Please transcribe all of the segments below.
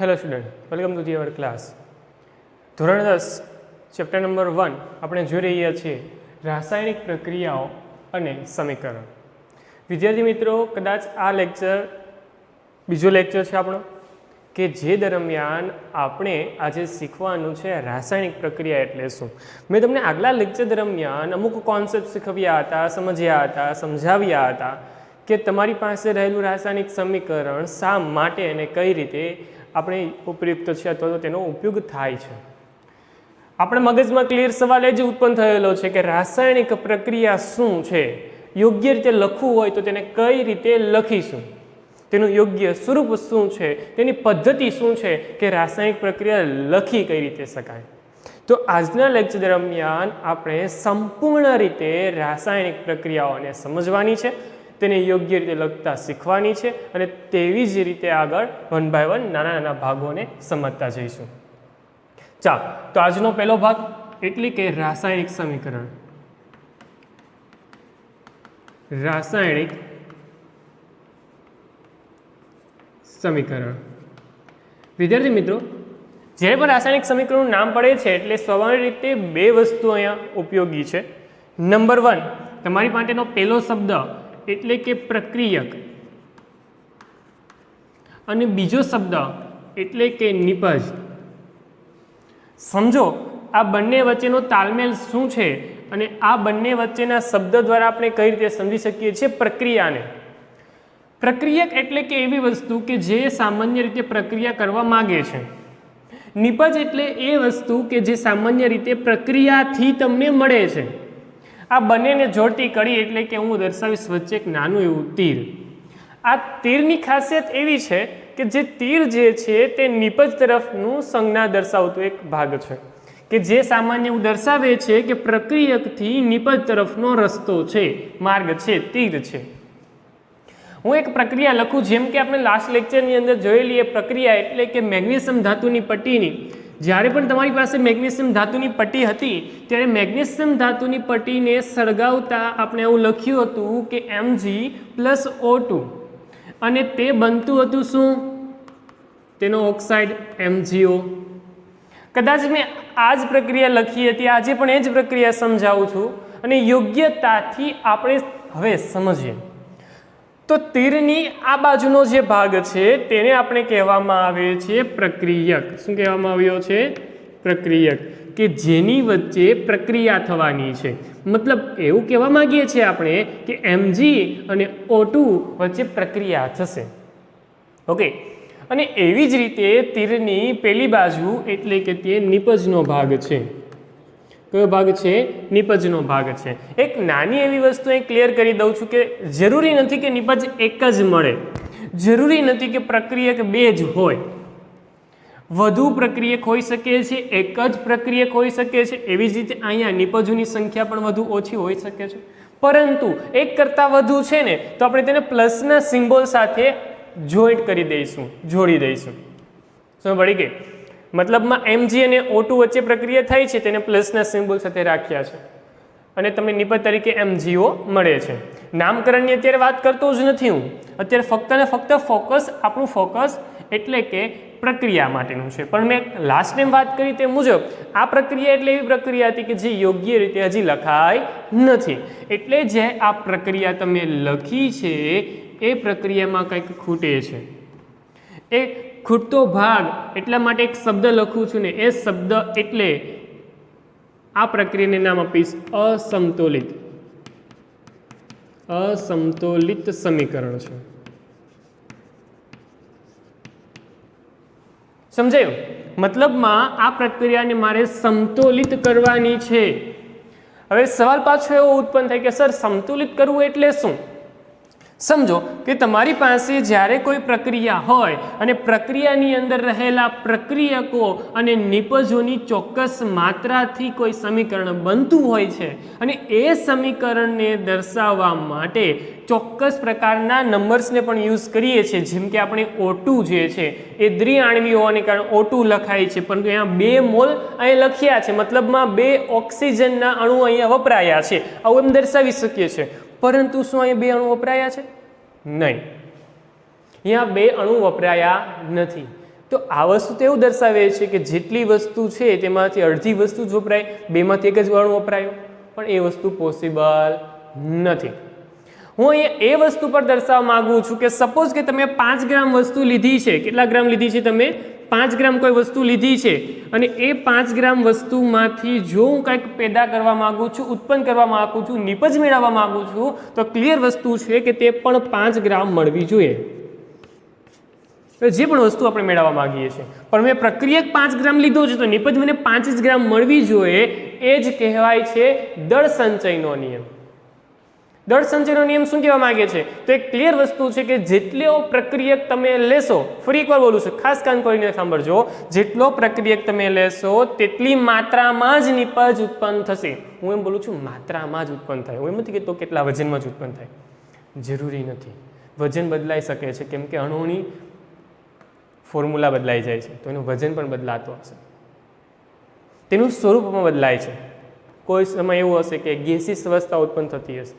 Hello student, welcome to our class. ધોરણ 10 chapter number 1 આપણે જોઈ રહ્યા છીએ રાસાયણિક પ્રક્રિયાઓ અને સમીકરણ. વિદ્યાર્થી મિત્રો, કદાચ આ લેક્ચર બીજો લેક્ચર છે આપણો કે જે દરમિયાન આપણે આજે શીખવાનું છે રાસાયણિક પ્રક્રિયા એટલે શું. મેં તમને આગલા લેક્ચર દરમિયાન અમુક કોન્સેપ્ટ શીખવ્યા હતા, સમજ્યા હતા, સમજાવ્યા હતા કે તમારી પાસે રહેલું રાસાયણિક સમીકરણ શા માટે અને કઈ રીતે આપણે ઉપયુક્ત છે અથવા તો તેનો ઉપયોગ થાય છે. આપણે મગજમાં ક્લિયર સવાલ એ જ ઉત્પન્ન થયેલો છે કે રાસાયણિક પ્રક્રિયા શું છે, યોગ્ય રીતે લખવું હોય તો તેને કઈ રીતે લખીશું, તેનું યોગ્ય સ્વરૂપ શું છે, તેની પદ્ધતિ શું છે કે રાસાયણિક પ્રક્રિયા લખી કઈ રીતે શકાય. તો આજના લેક્ચર દરમિયાન આપણે સંપૂર્ણ રીતે રાસાયણિક પ્રક્રિયાઓને સમજવાની છે, તેને યોગ્ય રીતે લખતા શીખવાની છે અને તેવી જ રીતે આગળ 1 by 1 નાના નાના ભાગોને સમજતા જઈશું. ચાલો, તો આજનો પહેલો ભાગ એટલે કે રાસાયણિક સમીકરણ. રાસાયણિક સમીકરણ. વિદ્યાર્થી મિત્રો, જ્યારે પણ રાસાયણિક સમીકરણનું નામ પડે છે એટલે સ્વાભાવિક રીતે બે વસ્તુ અહીંયા ઉપયોગી છે. નંબર 1, તમારી માટેનો પહેલો શબ્દ એટલે કે પ્રક્રિયક અને બીજો શબ્દ એટલે કે નિપજ. સમજો આ બંને વચ્ચેનો તાલમેલ શું છે અને આ બંને વચ્ચેના શબ્દ દ્વારા આપણે કઈ રીતે સમજી શકીએ છીએ પ્રક્રિયાને. પ્રક્રિયક એટલે કે એવી વસ્તુ કે જે સામાન્ય રીતે પ્રક્રિયા કરવા માંગે છે. નિપજ એટલે એ વસ્તુ કે જે સામાન્ય રીતે પ્રક્રિયાથી તમને મળે છે. આ બંનેને જોડતી કડી એટલે કે હું દર્શાવીશ વચ્ચે એક નાનું એવું તીર. આ તીરની ખાસિયત એવી છે કે જે તીર જે છે તે નિપજ તરફનું સંજ્ઞા દર્શાવતું એક ભાગ છે કે જે સામાન્ય એવું દર્શાવે છે કે પ્રક્રિયકથી નિપજ તરફનો રસ્તો છે, માર્ગ છે, તીર છે. હું એક પ્રક્રિયા લખું, જેમ કે આપણે લાસ્ટ લેક્ચરની અંદર જોયેલી એ પ્રક્રિયા એટલે કે મેગ્નેશિયમ ધાતુની પટ્ટીની. જ્યારે પણ તમારી પાસે મેગ્નેશિયમ ધાતુની પટ્ટી હતી ત્યારે મેગ્નેશિયમ ધાતુની પટ્ટીને સળગાવતા આપણે એવું લખ્યું હતું કે Mg+O2 અને તે બનતું હતું શું? તેનો ઓક્સાઇડ MgO. કદાચ મેં આ જ પ્રક્રિયા લખી હતી, આજે પણ એ જ પ્રક્રિયા સમજાવું છું અને યોગ્યતાથી આપણે હવે સમજીએ. તો તીરની આ બાજુનો જે ભાગ છે તેને આપણે કહેવામાં આવે છે પ્રક્રિયક. શું કહેવામાં આવ્યો છે? પ્રક્રિયક, કે જેની વચ્ચે પ્રક્રિયા થવાની છે. મતલબ એવું કહેવા માંગીએ છીએ આપણે કે Mg અને O2 વચ્ચે પ્રક્રિયા થશે. ઓકે, અને એવી જ રીતે તીરની પેલી બાજુ એટલે કે તે નિપજનો ભાગ છે. કયો ભાગ છે? નિપજનો ભાગ છે. એક નાની એવી વસ્તુ અહીં ક્લિયર કરી દઉં છું કે જરૂરી નથી કે નિપજ એક જ મળે, જરૂરી નથી કે પ્રક્રિયક બે જ હોય. વધુ પ્રક્રિયક હોઈ શકે છે, એક જ પ્રક્રિયક હોઈ શકે છે. એવી જ રીતે અહીંયા નિપજોની સંખ્યા પણ વધુ ઓછી હોઈ શકે છે. પરંતુ એક કરતાં વધુ છે ને તો આપણે તેને પ્લસના સિમ્બોલ સાથે જોઈન્ટ કરી દઈશું, જોડી દઈશું. શું પડી ગઈ? મતલબમાં Mg અને O2 વચ્ચે પ્રક્રિયા થાય છે તેને પ્લસના સિમ્બોલ સાથે રાખ્યા છે અને તમને નિપજ તરીકે MgO મળે છે. નામકરણની અત્યારે વાત કરતો જ નથી હું, અત્યારે ફક્ત ને ફક્ત આપણું ફોકસ એટલે કે પ્રક્રિયા માટેનું છે. પણ મેં લાસ્ટ ટાઈમ વાત કરી તે મુજબ આ પ્રક્રિયા એટલે એવી પ્રક્રિયા હતી કે જે યોગ્ય રીતે હજી લખાઈ નથી. એટલે જે આ પ્રક્રિયા તમે લખી છે એ પ્રક્રિયામાં કંઈક ખૂટે છે. એ ખૂટતો ભાગ એટલા માટે એક શબ્દ લખું છું ને, એ શબ્દ એટલે આ પ્રક્રિયાને નામ આપીશ અસમતોલિત. અસમતોલિત સમીકરણ છે. સમજાયું? મતલબમાં આ પ્રક્રિયાને મારે સમતોલિત કરવાની છે. હવે સવાલ પાછો એવો ઉત્પન્ન થાય કે સર સમતુલિત કરવું એટલે શું? સમજો કે તમારી પાસે જ્યારે કોઈ પ્રક્રિયા હોય અને પ્રક્રિયાની અંદર રહેલા પ્રક્રિયકો અને નિપજોની ચોક્કસ માત્રાથી કોઈ સમીકરણ બનતું હોય છે અને એ સમીકરણને દર્શાવવા માટે ચોક્કસ પ્રકારના નંબર્સને પણ યુઝ કરીએ છીએ. જેમ કે આપણે O2 જે છે એ દ્વિઆણવી હોવાને કારણે O2 લખાય છે, પરંતુ અહીંયા 2 મોલ અહીં લખ્યા છે, મતલબમાં 2 ઓક્સિજનના અણુ અહીંયા વપરાયા છે. આવું એમ દર્શાવી શકીએ છીએ. પરંતુ શું અહીંયા 2 અણુ વપરાયા છે? નહીં. અહીંયા 2 અણુ વપરાયા નથી. તો આ વસ્તુ તો એવું દર્શાવે છે કે જેટલી વસ્તુ છે તેમાંથી અડધી વસ્તુ જ વપરાય, બેમાંથી એક જ અણુ વપરાયો, પણ એ વસ્તુ પોસિબલ નથી. હું અહીંયા એ વસ્તુ પર દર્શાવવા માંગુ છું કે સપોઝ કે તમે 5 ગ્રામ વસ્તુ લીધી છે. કેટલા ગ્રામ લીધી છે તમે? 5 ગ્રામ કોઈ વસ્તુ લીધી છે અને એ 5 ગ્રામ વસ્તુમાંથી જો હું કંઈક પેદા કરવા માગું છું, ઉત્પન્ન કરવા માગું છું, નિપજ મેળવવા માગું છું, તો ક્લિયર વસ્તુ છે કે તે પણ 5 ગ્રામ મળવી જોઈએ. જે પણ વસ્તુ આપણે મેળવવા માંગીએ છીએ, પણ મેં પ્રક્રિયક 5 ગ્રામ લીધો છે તો નિપજ મને 5 જ ગ્રામ મળવી જોઈએ. એ જ કહેવાય છે દળ સંચયનો નિયમ. દળ સંચયનો નિયમ શું કહેવા માંગે છે? તો એક ક્લિયર વસ્તુ છે કે જેટલો પ્રક્રિયક તમે લેશો, ફરી એકવાર બોલું છું, ખાસ કાન કરીને સાંભળજો, જેટલો પ્રક્રિયક તમે લેશો તેટલી માત્રામાં જ નિપજ ઉત્પન્ન થશે. હું એમ બોલું છું માત્રામાં જ ઉત્પન્ન થાય, હું એમ નથી કહેતો કેટલા વજનમાં જ ઉત્પન્ન થાય, જરૂરી નથી. વજન બદલાઈ શકે છે કેમ કે અણુની ફોર્મ્યુલા બદલાઈ જાય છે, તો એનું વજન પણ બદલાતો હશે, તેનું સ્વરૂપમાં બદલાય છે. કોઈ સમય એવું હશે કે ગેસીસ અવસ્થા ઉત્પન્ન થતી હશે,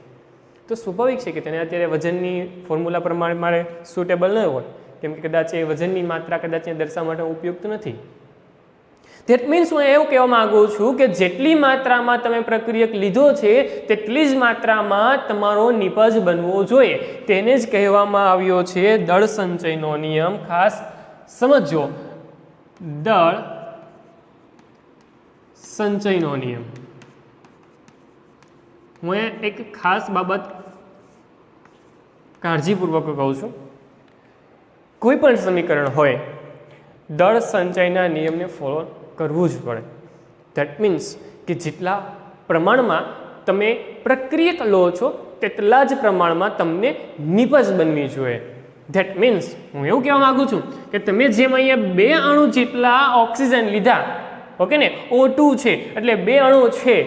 તો સ્વાભાવિક છે કે તેને અત્યારે વજનની ફોર્મ્યુલા પ્રમાણે મારે સુટેબલ ન હોય, કેમ કે કદાચ એ વજનની માત્રા કદાચ દર્શાવવા માટે ઉપયુક્ત નથી. ધેટ મીન્સ હું એવું કહેવા માગું છું કે જેટલી માત્રામાં તમે પ્રક્રિયક લીધો છે તેટલી જ માત્રામાં તમારો નિપજ બનવો જોઈએ. તેને જ કહેવામાં આવ્યો છે દળ સંચયનો નિયમ. ખાસ સમજો, દળ સંચયનો નિયમ. હું એક ખાસ બાબત કાળજીપૂર્વક કહું છું. કોઈ પણ સમીકરણ હોય, દળ સંચયના નિયમને ફોલો કરવું જ પડે. ધેટ મીન્સ કે જેટલા પ્રમાણમાં તમે પ્રક્રિયક લો છો તેટલા જ પ્રમાણમાં તમને નિપજ બનવી જોઈએ. ધેટ મીન્સ હું એવું કહેવા માગું છું કે તમે જેમ અહીંયા 2 અણુ જેટલા ઓક્સિજન લીધા, ઓકે ને, O2 છે એટલે 2 અણુ છે,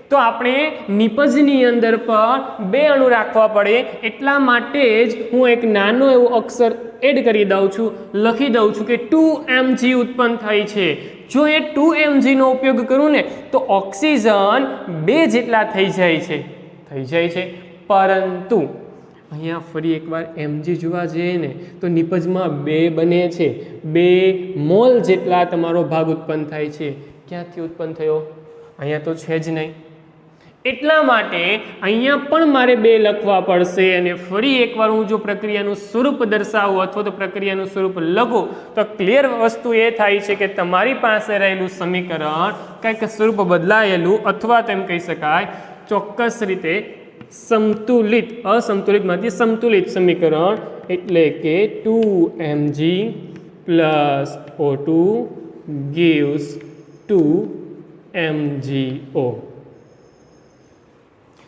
તો આપણે નિપજની અંદર પણ 2 અણુ રાખવા પડે. એટલા માટે જ હું એક નાનો એવો અક્ષર એડ કરી દઉં છું, લખી દઉં છું કે 2mg ઉત્પન્ન થાય છે. જો એ 2mg નો ઉપયોગ કરું ને તો ઓક્સિજન 2 જેટલા થઈ જાય છે, પરંતુ અહીંયા ફરી એકવાર mg જોવા જઈએ ને તો નિપજમાં 2 બને છે, 2 મોલ જેટલા તમારો ભાગ ઉત્પન્ન થાય છે. ક્યાંથી ઉત્પન્ન થયો? અહીંયા તો છે જ નહીં. એટલા માટે અહીંયા પણ મારે 2 લખવા પડશે. અને ફરી એકવાર હું જો પ્રક્રિયાનું સ્વરૂપ દર્શાવું અથવા તો પ્રક્રિયાનું સ્વરૂપ લખું તો ક્લિયર વસ્તુ એ થાય છે કે તમારી પાસે રહેલું સમીકરણ કંઈક સ્વરૂપ બદલાયેલું અથવા તેમ કહી શકાય ચોક્કસ રીતે સમતુલિત, અસંતુલિતમાંથી સંતુલિત સમીકરણ, એટલે કે 2mg plus O2 gives 2mgO.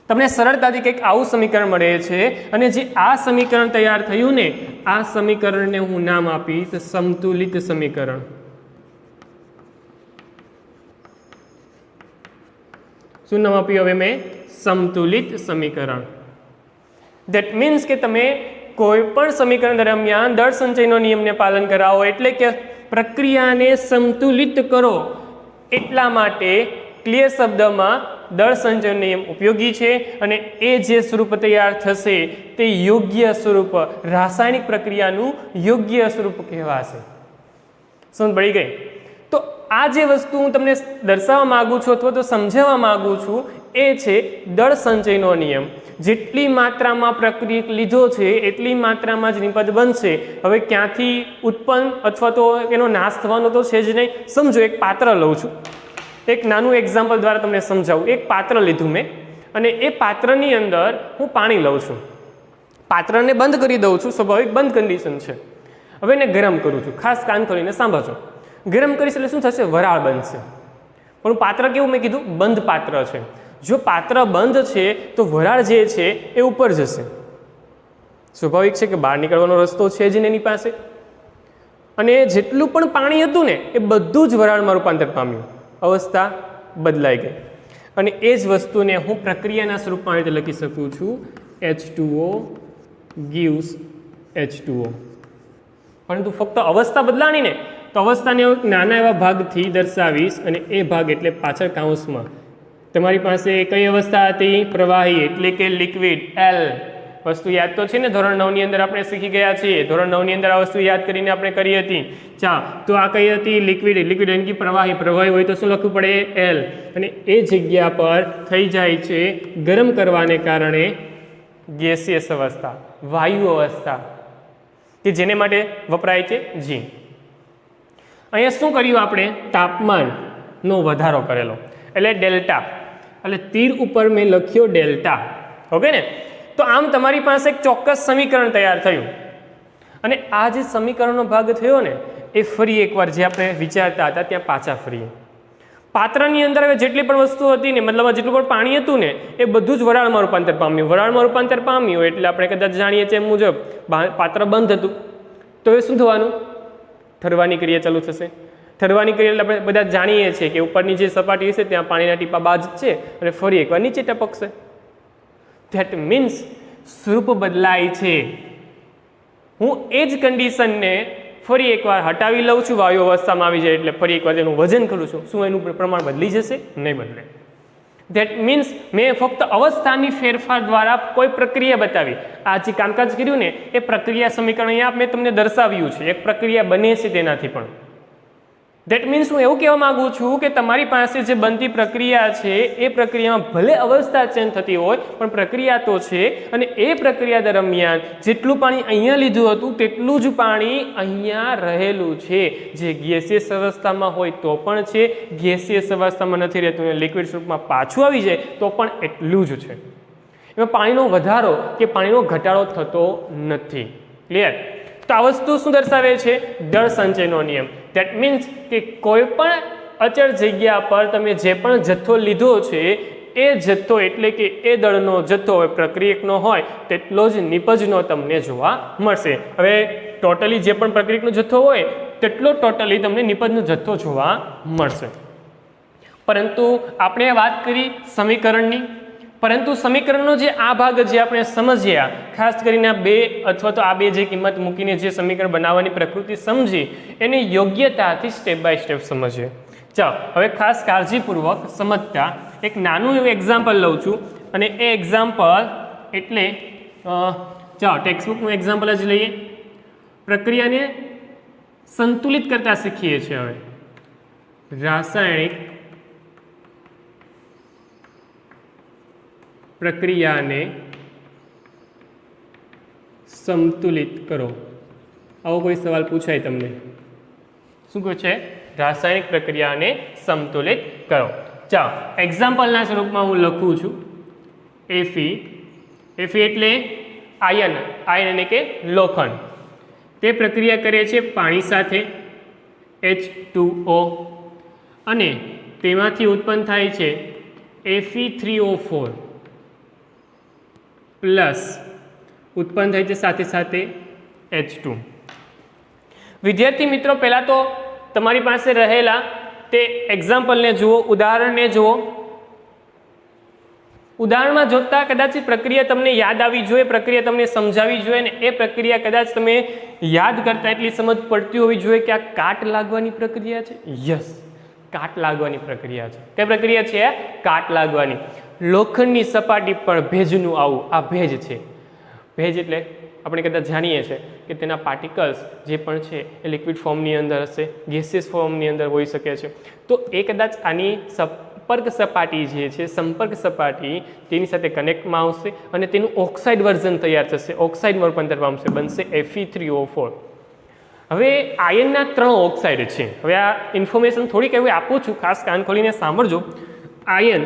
તમને સરળતાથી કંઈક આવું સમીકરણ મળે છે. અને જે આ સમીકરણ તૈયાર થયું ને, આ સમીકરણને હું નામ આપીશ સંતુલિત સમીકરણ. શું નામ આપ્યું હવે મેં? સંતુલિત સમીકરણ. ધેટ મીન્સ કે તમે કોઈ પણ સમીકરણ દરમિયાન દળ સંચયનો નિયમને પાલન કરાવો, એટલે કે પ્રક્રિયાને સંતુલિત કરો. એટલા માટે ક્લિયર શબ્દમાં દળ સંચયનો નિયમ ઉપયોગી છે. અને એ જે સ્વરૂપ તૈયાર થશે તે યોગ્ય સ્વરૂપ, રાસાયણિક પ્રક્રિયાનું યોગ્ય સ્વરૂપ કહેવાશે. સમજ પડી ગઈ? તો આ જે વસ્તુ હું તમને દર્શાવવા માગું છું અથવા તો સમજાવવા માગું છું એ છે દળ સંચયનો નિયમ. જેટલી માત્રામાં પ્રક્રિયક લીધો છે એટલી માત્રામાં જ નિપજ બનશે. હવે ક્યાંથી ઉત્પન્ન અથવા તો એનો નાશ થવાનો તો છે જ નહીં. સમજો, એક પાત્ર લઉં છું, એક નાનું એક્ઝામ્પલ દ્વારા તમને સમજાવું. એક પાત્ર લીધું મેં અને એ પાત્રની અંદર હું પાણી લઉં છું. પાત્રને બંધ કરી દઉં છું, સ્વાભાવિક બંધ કન્ડિશન છે. હવે એને ગરમ કરું છું. ખાસ કાન કરીને સાંભળજો. ગરમ કરીશ એટલે શું થશે? વરાળ બનશે. પણ પાત્ર કેવું મેં કીધું? બંધ પાત્ર છે. જો પાત્ર બંધ છે તો વરાળ જે છે એ ઉપર જશે. સ્વાભાવિક છે કે બહાર નીકળવાનો રસ્તો છે જ ને એની પાસે. અને જેટલું પણ પાણી હતું ને એ બધું જ વરાળમાં રૂપાંતર પામ્યું, અવસ્થા બદલાઈ ગઈ. અને એ જ વસ્તુને હું પ્રક્રિયાના સ્વરૂપમાં રીતે લખી શકું છું, H2O gives H2O. પરંતુ ફક્ત અવસ્થા બદલાણી ને તો અવસ્થાને નાના એવા ભાગથી દર્શાવીશ. અને એ ભાગ એટલે પાછળ કાઉન્સમાં તમારી પાસે કઈ અવસ્થા હતી? પ્રવાહી, એટલે કે લિક્વિડ L. વસ્તુ યાદ તો છે ને, ધોરણ 9 ની અંદર આપણે શીખી ગયા છીએ, ધોરણ 9 ની અંદર આ વસ્તુ યાદ કરીને આપણે કરી હતી. તો આ કઈ હતી? લિક્વિડ. લિક્વિડ એટલે કે પ્રવાહી. પ્રવાહી હોય તો શું લખવું પડે? એલ. અને એ જગ્યા પર થઈ જાય છે ગરમ કરવાને કારણે ગેસિયસ અવસ્થા, વાયુ અવસ્થા, કે જેને માટે વપરાય છે જી. અહીંયા શું કર્યું આપણે? તાપમાનનો વધારો કરેલો એટલે ડેલ્ટા, એટલે તીર ઉપર મેં લખ્યો ડેલ્ટા. ઓકે ને? તો આમ તમારી પાસે એક ચોક્કસ સમીકરણ તૈયાર થયું. અને આ જે સમીકરણનો ભાગ થયો ને એ ફરી એકવાર જે આપણે વિચારતા હતા ત્યાં પાછા ફરીએ. પાત્રની અંદર હવે જેટલી પણ વસ્તુ હતી ને, મતલબ જેટલું પણ પાણી હતું ને એ બધું જ વરાળમાં રૂપાંતર પામ્યું. વરાળમાં રૂપાંતર પામ્યું એટલે આપણે કદાચ જાણીએ છીએ મુજબ પાત્ર બંધ હતું. તો એ શું થવાનું? ઠરવાની ક્રિયા ચાલુ થશે. ઠરવાની ક્રિયા એટલે આપણે બધા જાણીએ છીએ કે ઉપરની જે સપાટી હશે ત્યાં પાણીના ટીપા બાદ છે અને ફરી એકવાર નીચે ટપકશે. ધેટ મીન્સ સ્વરૂપ બદલાય છે. હું એ જ કન્ડિશનને ફરી એકવાર હટાવી લઉં છું, વાયુ અવસ્થામાં આવી જાય એટલે ફરી એકવાર તેનું વજન કરું છું. શું એનું પ્રમાણ બદલી જશે? નહીં બદલે. ધેટ મીન્સ મેં ફક્ત અવસ્થાની ફેરફાર દ્વારા કોઈ પ્રક્રિયા બતાવી. આ જે કામકાજ કર્યું ને એ પ્રક્રિયા સમીકરણ અહીંયા મેં તમને દર્શાવ્યું છે. એક પ્રક્રિયા બને છે તેનાથી પણ. ધેટ મીન્સ હું એવું કહેવા માંગુ છું કે તમારી પાસે જે બનતી પ્રક્રિયા છે એ પ્રક્રિયામાં ભલે અવસ્થા ચેન્જ થતી હોય પણ પ્રક્રિયા તો છે. અને એ પ્રક્રિયા દરમિયાન જેટલું પાણી અહીંયા લીધું હતું તેટલું જ પાણી અહીંયા રહેલું છે. જે ગેસિયસ અવસ્થામાં હોય તો પણ છે, ગેસિયસ અવસ્થામાં નથી રહેતું અને લિક્વિડ સ્વરૂપમાં પાછું આવી જાય તો પણ એટલું જ છે. એમાં પાણીનો વધારો કે પાણીનો ઘટાડો થતો નથી. ક્લિયર? તો આ વસ્તુ શું દર્શાવે છે? દળ સંચયનો નિયમ. ધેટ મીન્સ કે કોઈ પણ અચળ જગ્યા પર તમે જે પણ જથ્થો લીધો છે એ જથ્થો એટલે કે એ દળનો જથ્થો હોય પ્રક્રિયકનો હોય તેટલો જ નિપજનો તમને જોવા મળશે. હવે ટોટલી જે પણ પ્રક્રિયકનો જથ્થો હોય તેટલો ટોટલી તમને નિપજનો જથ્થો જોવા મળશે. પરંતુ આપણે વાત કરી સમીકરણની, પરંતુ સમીકરણનો જે આ ભાગ જે આપણે સમજ્યા, ખાસ કરીને આ બે અથવા તો આ બે જે કિંમત મૂકીને જે સમીકરણ બનાવવાની પ્રકૃતિ સમજી એને યોગ્યતાથી સ્ટેપ બાય સ્ટેપ સમજીએ. ચાલો હવે ખાસ કાળજીપૂર્વક સમજતા એક નાનું એવું એક્ઝામ્પલ લઉં છું. અને એ એક્ઝામ્પલ એટલે ચાલો ટેક્સ્ટબુકનું એક્ઝામ્પલ જ લઈએ. પ્રક્રિયાને સંતુલિત કરતા શીખીએ છીએ. હવે રાસાયણિક પ્રક્રિયાને સંતુલિત કરો. આવો કોઈ સવાલ પૂછાય તમને? શું કહે છે? રાસાયણિક પ્રક્રિયાને સંતુલિત કરો. ચાલો એક્ઝામ્પલના સ્વરૂપમાં હું લખું છું Fe. Fe એટલે આયન, આયન એટલે કે લોખંડ. તે પ્રક્રિયા કરે છે પાણી સાથે H2O અને તેમાંથી ઉત્પન્ન થાય છે Fe3O4 પ્લસ ઉત્પન્ન થાય છે સાથે સાથે H2. વિદ્યાર્થી મિત્રો, પહેલાં તો તમારી પાસે રહેલા તે એક્ઝામ્પલને જુઓ, ઉદાહરણને જુઓ. ઉદાહરણમાં જોતા કદાચ પ્રક્રિયા તમને યાદ આવી જોઈએ, પ્રક્રિયા તમને સમજાવી જોઈએ ને એ પ્રક્રિયા કદાચ તમે યાદ કરતા એટલી સમજ પડતી હોવી જોઈએ કે આ કાટ લાગવાની પ્રક્રિયા છે. યસ, કાટ લાગવાની પ્રક્રિયા છે. કઈ પ્રક્રિયા છે? કાટ લાગવાની. લોખંડની સપાટી પર ભેજનું આવું, આ ભેજ છે. ભેજ એટલે આપણે કદાચ જાણીએ છીએ કે તેના પાર્ટિકલ્સ જે પણ છે એ લિક્વિડ ફોર્મની અંદર હશે, ગેસિયસ ફોર્મની અંદર હોઈ શકે છે. તો એ કદાચ આની સંપર્ક સપાટી જે છે, સંપર્ક સપાટી તેની સાથે કનેક્ટમાં આવશે અને તેનું ઓક્સાઇડ વર્ઝન તૈયાર થશે, ઓક્સાઇડમાં રૂપાંતર પામશે, બનશે Fe3O4. હવે આયનના 3 ઓક્સાઇડ છે. હવે આ ઇન્ફોર્મેશન થોડીક એવી આપું છું, ખાસ કાન ખોલીને સાંભળજો. આયન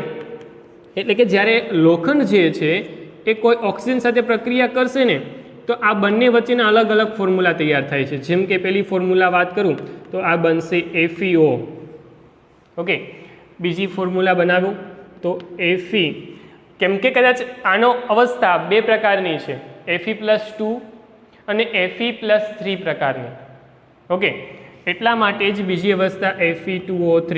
એટલે કે જ્યારે લોખંડ જે છે એ કોઈ ઓક્સિજન સાથે પ્રક્રિયા કરશે ને તો આ બંને વચ્ચેના અલગ અલગ ફોર્મ્યુલા તૈયાર થાય છે. જેમ કે પહેલી ફોર્મ્યુલા વાત કરું તો આ બનશે FeO. ઓકે, બીજી ફોર્મ્યુલા બનાવું તો Fe. કેમ કે કદાચ આનો અવસ્થા બે પ્રકારની છે, Fe+2 અને Fe+3 પ્રકારની. ઓકે, એટલા માટે જ બીજી અવસ્થા Fe2O3.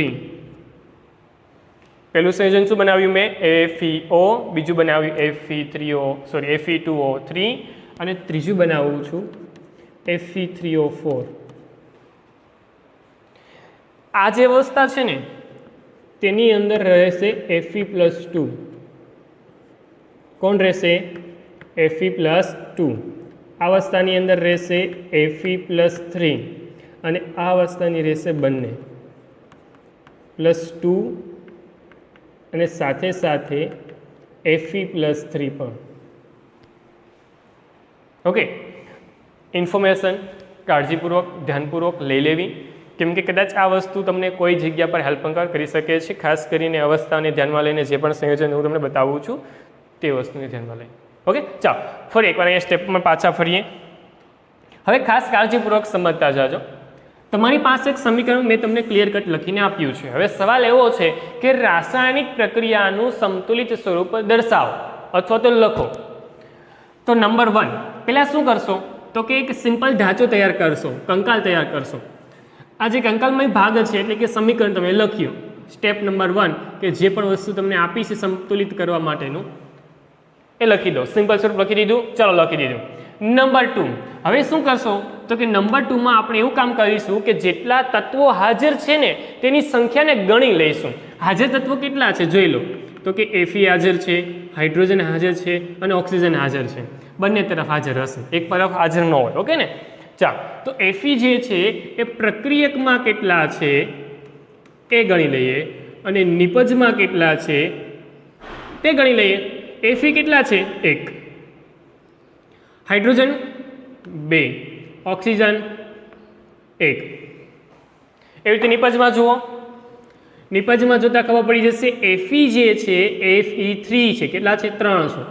પહેલું સંયોજન શું બનાવ્યું મેં? FeO. બીજું બનાવ્યું Fe2O3 અને ત્રીજું બનાવું છું Fe3O4. આ જે અવસ્થા છે ને તેની અંદર રહેશે Fe+2. કોણ રહેશે? Fe+2 આ અવસ્થાની અંદર રહેશે Fe+3 અને આ અવસ્થાની રહેશે બંને +2 અને સાથે સાથે Fe+3 પણ. ઓકે, ઇન્ફોર્મેશન કાળજીપૂર્વક ધ્યાનપૂર્વક લઈ લેવી, કેમ કે કદાચ આ વસ્તુ તમને કોઈ જગ્યા પર હેલ્પ પણ કરી શકે છે, ખાસ કરીને અવસ્થાને ધ્યાનમાં લઈને જે પણ સંયોજન હું તમને બતાવું છું તે વસ્તુને ધ્યાનમાં લઈને. ઓકે, ચાલો ફરી એકવાર અહીંયા સ્ટેપમાં પાછા ફરીએ. હવે ખાસ કાળજીપૂર્વક સમજતા જાજો. તમારી પાસે એક સમીકરણ મેં તમને ક્લિયર કટ લખીને આપ્યું છે. હવે સવાલ એવો છે કે રાસાયણિક પ્રક્રિયાનું સંતુલિત સ્વરૂપ દર્શાવો અથવા તો લખો. તો નંબર 1 પહેલાં શું કરશો તો કે એક સિમ્પલ ઢાંચો તૈયાર કરશો, કંકાલ તૈયાર કરશો. આ જે કંકાલમય ભાગ છે એટલે કે સમીકરણ તમે લખ્યું. સ્ટેપ નંબર 1 કે જે પણ વસ્તુ તમને આપી છે સંતુલિત કરવા માટેનું એ લખી દો. સિમ્પલ સ્વરૂપ લખી દીધું. ચલો લખી દીધું. નંબર 2 હવે શું કરશો તો કે નંબર 2 માં આપણે એવું કામ કરીશું કે જેટલા તત્વો હાજર છે ને તેની સંખ્યાને ગણી લઈશું. હાજર તત્વો કેટલા છે જોઈ લો. તો કે Fe હાજર છે, હાઇડ્રોજન હાજર છે અને ઓક્સિજન હાજર છે. બંને તરફ હાજર હશે, એક તરફ હાજર ન હોય. ઓકે ને, ચાલો તો Fe જે છે એ પ્રક્રિયકમાં કેટલા છે એ ગણી લઈએ અને નિપજમાં કેટલા છે તે ગણી લઈએ. Fe કેટલા છે 1, હાઇડ્રોજન 2, ઓક્સિજન 1. એવી રીતે નિપજમાં જુઓ. નિપજમાં જોતા ખબર પડી જશે Fe જે છે Fe3 છે, કેટલા છે 3 છે.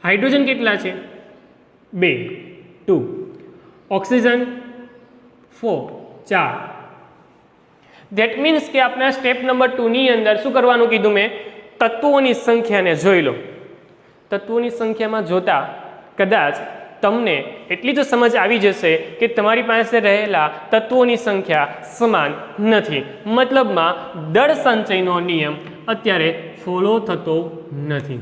હાઇડ્રોજન કેટલા છે 2, ઓક્સિજન 4. ધેટ મીન્સ કે આપણે સ્ટેપ નંબર 2 ની અંદર શું કરવાનું કીધું મેં, તત્વોની સંખ્યાને જોઈ લો. તત્વોની સંખ્યામાં જોતા કદાચ તમને એટલી તો સમજ આવી જશે કે તમારી પાસે રહેલા તત્વોની સંખ્યા સમાન નથી. મતલબમાં દળ સંચયનો નિયમ અત્યારે ફોલો થતો નથી.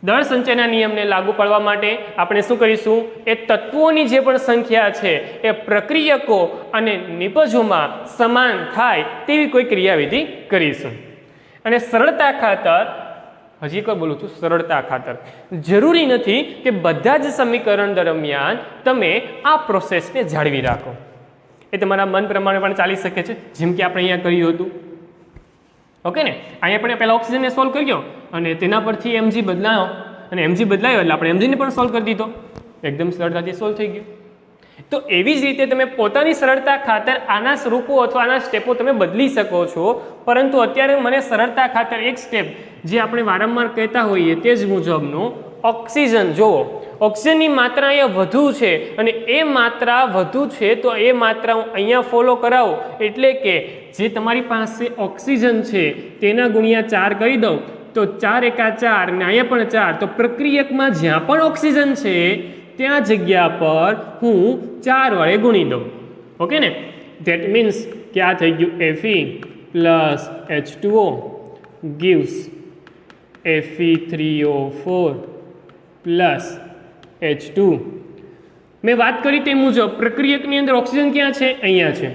દળ સંચયના નિયમને લાગુ પાડવા માટે આપણે શું કરીશું, એ તત્વોની જે પણ સંખ્યા છે એ પ્રક્રિયકો અને નિપજોમાં સમાન થાય તેવી કોઈ ક્રિયાવિધિ કરીશું. અને સરળતા ખાતર, હજી એકવાર બોલું છું, સરળતા ખાતર જરૂરી નથી કે બધા જ સમીકરણ દરમિયાન તમે આ પ્રોસેસને જાળવી રાખો. એ તમારા મન પ્રમાણે પણ ચાલી શકે છે, જેમ કે આપણે અહીંયા કર્યું હતું. ઓકે ને, અહીંયા આપણે પહેલાં ઓક્સિજનને સોલ્વ કર્યો અને તેના પરથી Mg બદલાયો અને Mg બદલાયો એટલે આપણે Mgને પણ સોલ્વ કરી દીધો. એકદમ સરળતાથી સોલ્વ થઈ ગયું. તો એવી જ રીતે તમે પોતાની સરળતા ખાતર આના સ્વરૂપો અથવા આના સ્ટેપો તમે બદલી શકો છો. પરંતુ અત્યારે મને સરળતા ખાતર એક સ્ટેપ જે આપણે વારંવાર કહેતા હોઈએ તે જ મુજબનું ઓક્સિજન જુઓ. ઓક્સિજનની માત્રા અહીંયા વધુ છે અને એ માત્રા વધુ છે તો એ માત્રા હું અહીંયા ફોલો કરાવું એટલે કે જે તમારી પાસે ઓક્સિજન છે તેના ગુણ્યા 4 કરી દઉં તો 4 એકા 4 ને અહીંયા પણ 4. તો પ્રક્રિયકમાં જ્યાં પણ ઓક્સિજન છે ત્યાં જગ્યા પર હું 4 વડે ગુણી દઉં. ઓકે ને, ધેટ મીન્સ કે આ થઈ ગયું Fe plus H2O gives Fe3O4 plus H2. મેં વાત કરી તે મુજબ પ્રક્રિયકની અંદર ઓક્સિજન ક્યાં છે, અહીંયા છે.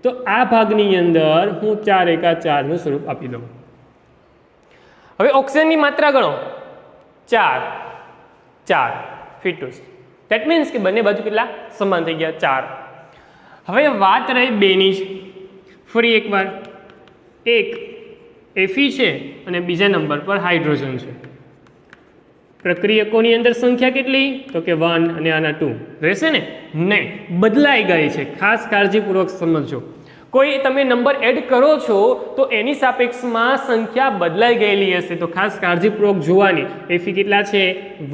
તો આ ભાગની અંદર હું 4 એકા 4 નું સ્વરૂપ આપી દઉં. હવે ઓક્સિજનની માત્રા ગણો, 4 ફીટુસ. ધેટ મીન્સ કે બંને બાજુ કેટલા સમાન થઈ ગયા 4. હવે વાત રહી 2 ની જ. ફરી એકવાર, એક Fe છે અને બીજા નંબર પર હાઇડ્રોજન છે. પ્રક્રિયકોની અંદર સંખ્યા કેટલી તો કે 1 અને આના 2 રહેશે ને? નહીં, બદલાઈ ગઈ છે. ખાસ કાળજીપૂર્વક સમજો. કોઈ તમે નંબર એડ કરો છો તો એની સાપેક્ષમાં સંખ્યા બદલાઈ ગયેલી હશે, તો ખાસ કાળજીપૂર્વક જોવાની. Fe કેટલા છે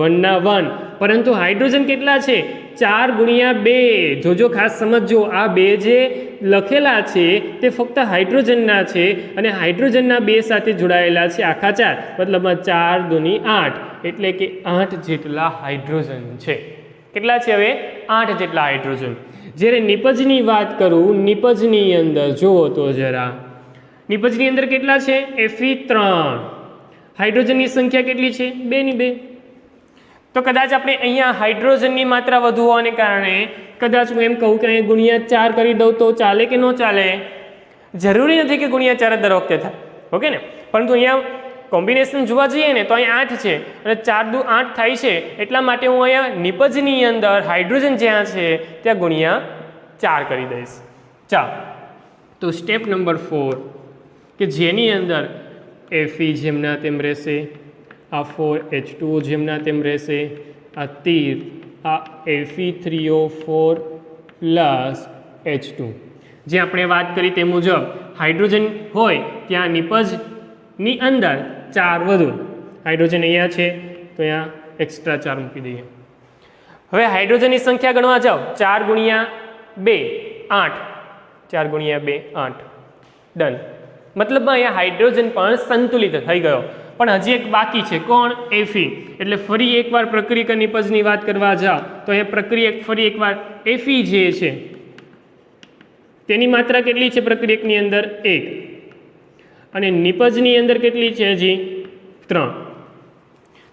1 ના 1, પરંતુ હાઇડ્રોજન કેટલા છે 4 ગુણ્યા 2. જોજો, ખાસ સમજો, આ 2 જે લખેલા છે તે ફક્ત હાઇડ્રોજનના છે અને હાઇડ્રોજનના 2 સાથે જોડાયેલા છે આખા 4, મતલબમાં 4 દુની 8 એટલે કે 8 જેટલા હાઇડ્રોજન છે. કેટલા છે હવે 8 જેટલા હાઇડ્રોજન. જ્યારે નિપજની વાત કરું, નિપજની અંદર જુઓ તો જરા, નિપજની અંદર કેટલા છે Fe3. હાઇડ્રોજનની સંખ્યા કેટલી છે 2 ની 2. તો કદાચ આપણે અહીંયા હાઇડ્રોજનની માત્રા વધુ હોવાને કારણે કદાચ હું એમ કહું કે અહીં ગુણ્યા 4 કરી દઉં તો ચાલે કે ન ચાલે? જરૂરી નથી કે ગુણ્યા 4 દર વખતે થાય. ઓકે ને, પરંતુ અહીંયા કોમ્બિનેશન જોવા જઈએ ને તો અહીંયા 8 છે અને 4 દુ 8 થાય છે, એટલા માટે હું અહીંયા નિપજની અંદર હાઇડ્રોજન જ્યાં છે ત્યાં ગુણ્યા 4 કરી દઈશ. ચાલો, તો સ્ટેપ નંબર 4 કે જેની અંદર Fe જેમના તેમ રહેશે, આ 4H2O જેમના તેમ રહેશે, આ તીર આ Fe3O4 પ્લસ H2. જે આપણે વાત કરી તે મુજબ હાઇડ્રોજન હોય ત્યાં નિપજની અંદર 4 વધુ, હાઇડ્રોજન અહીંયા છે તો અહીંયા એક્સ્ટ્રા 4 મૂકી દઈએ. હવે હાઇડ્રોજનની સંખ્યા ગણવા જાઓ, 4 ગુણ્યા 2 8, 4 ગુણ્યા 2 8, ડન. મતલબમાં અહીંયા હાઇડ્રોજન પણ સંતુલિત થઈ ગયો. પણ હજી એક બાકી છે, કોણ? Fe. એટલે ફરી એકવાર પ્રક્રિયક નિપજની વાત કરવા જાઓ તો અહીંયા પ્રક્રિયક ફરી એકવાર Fe જે છે તેની માત્રા કેટલી છે પ્રક્રિયકની અંદર? 1, અને નિપજની અંદર કેટલી છે? હજી 3.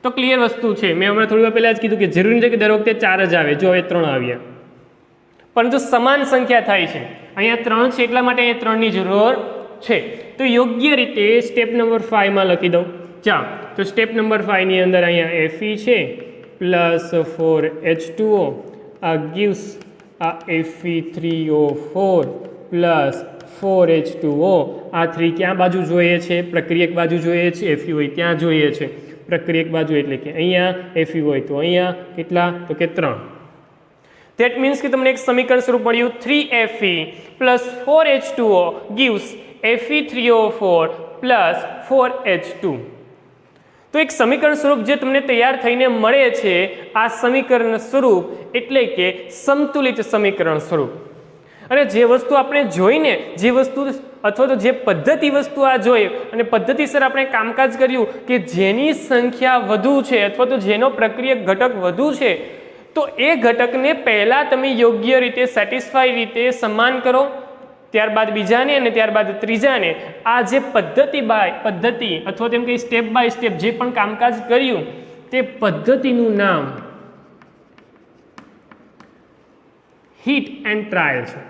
તો ક્લિયર વસ્તુ છે. મેં હમણાં થોડી વાર પહેલાં જ કીધું કે જરૂરી નથી કે દર વખતે 4 જ આવે, જો હવે 3 આવ્યા, પરંતુ સમાન સંખ્યા થાય છે. અહીંયા 3 છે એટલા માટે અહીંયા 3ની જરૂર છે. તો યોગ્ય રીતે સ્ટેપ નંબર 5 માં લખી દઉં. ચાલો, તો સ્ટેપ નંબર 5 ની અંદર અહીંયા Fe છે પ્લસ 4H2O, આ ગીવ્સ આ Fe3O4 પ્લસ 4H2O. આ 3 ક્યાં બાજુ જોઈએ છે? પ્રક્રિયક બાજુ જોઈએ છે. Fe હોય ત્યાં જોઈએ છે પ્રક્રિયક બાજુ, એટલે કે અહીંયા Fe હોય તો અહીંયા કેટલા? તો કે 3. ધેટ મીન્સ કે તમને એક સમીકરણ સ્વરૂપ મળ્યું 3Fe plus 4H2O gives Fe3O4 plus 4H2. તો એક સમીકરણ સ્વરૂપ જે તમને તૈયાર થઈને મળે છે, આ સમીકરણ સ્વરૂપ એટલે કે સંતુલિત સમીકરણ સ્વરૂપ. અને જે વસ્તુ આપણે જોઈને, જે વસ્તુ અથવા તો જે પદ્ધતિ વસ્તુ આ જોઈ અને પદ્ધતિસર આપણે કામકાજ કર્યું કે જેની સંખ્યા વધુ છે અથવા તો જેનો પ્રક્રિયક ઘટક વધુ છે, તો એ ઘટકને પહેલાં તમે યોગ્ય રીતે સેટિસ્ફાઈ રીતે સમાન કરો, ત્યારબાદ બીજાને અને ત્યારબાદ ત્રીજાને. આ જે પદ્ધતિ અથવા તેમ કે સ્ટેપ બાય સ્ટેપ જે પણ કામકાજ કર્યું તે પદ્ધતિનું નામ હિટ એન્ડ ટ્રાયલ છે.